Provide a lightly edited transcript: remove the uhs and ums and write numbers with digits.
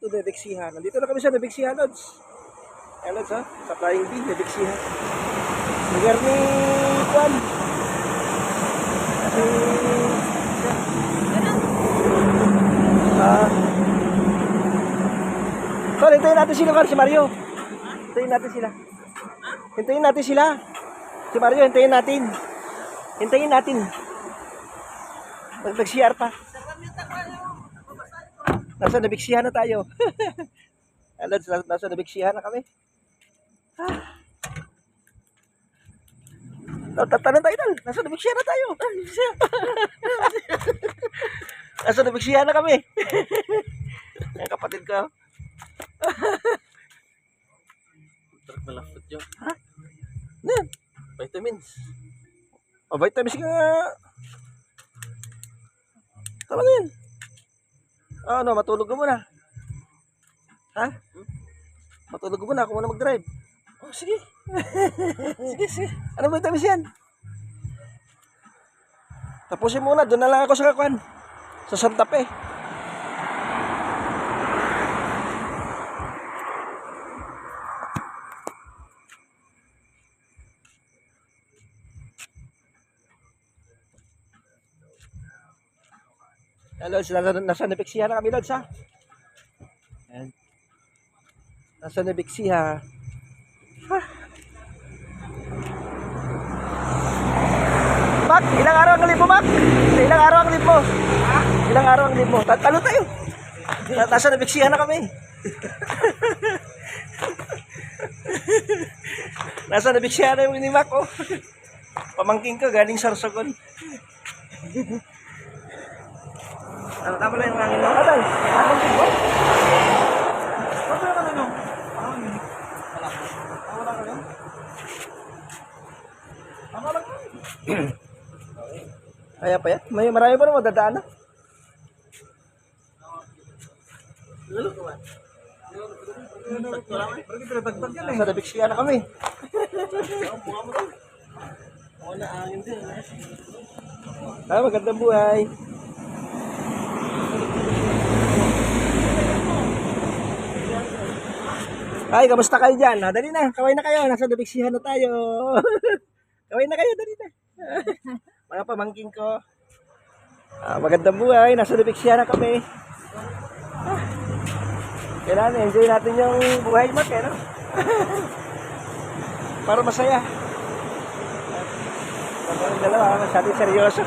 to Nabixihan. Nandito na kami sa Nabixihan, Lods. Ayan, Lods, ha? Sa Flying B, Nabixihan. Lugar ni Juan. Kasi... So, hintayin natin sila, Juan, si Mario. Hintayin natin sila. Hintayin natin sila. Si Mario, hintayin natin. Hintayin natin. Nag-CR pa. Nasa Nabixihan na tayo. Lods, nasa Nabixihan na kami. Tatanong tayo dal. Nasa Nabixihan na tayo. Nasa Nabixihan na kami. Ang kapatid ko. Truk malapit yun. Ha? Yan. Vitamins. O, vitamins ka nga. Talaga yan. Ano, matulog ka muna. Ha? Matulog ka muna. Ako muna mag-drive. Oh, sige. Sige, sige. Ano ba vitamins yan? Tapusin muna. Doon na lang ako sa kakuan. Sa Santa Fe. Lods, nasa Nabixihan na kami, Lods, ha? Ayan. Nasa Nabixihan. Mac, ilang araw ang leave mo, Mac? Ilang araw ang leave mo? Ha? Ilang araw ang leave mo? Talo tayo. Nasa Nabixihan na kami. Nasa Nabixihan na yung ni Mac, oh. Pamangking ko, galing Sorsogon. Ano, tama lang yung hangin mo? Adal, anong tipo? Ano ka na nung? Wala ka lang? Tama lang. Kaya pa yan? Marami pa naman dadaan na. Nasa Nabixihan na kami. Magandang buhay. Ay, kamusta kayo dyan? Dali na, kaway na kayo. Nasa Nabixihan na tayo. Kaway na kayo, dali na. Mga pamangking ko. Magandang buhay. Nasa Nabixihan na kami. Kailangan enjoy natin yung buhay mo, no? Para masaya. Ang dalawa, masyadong seryoso.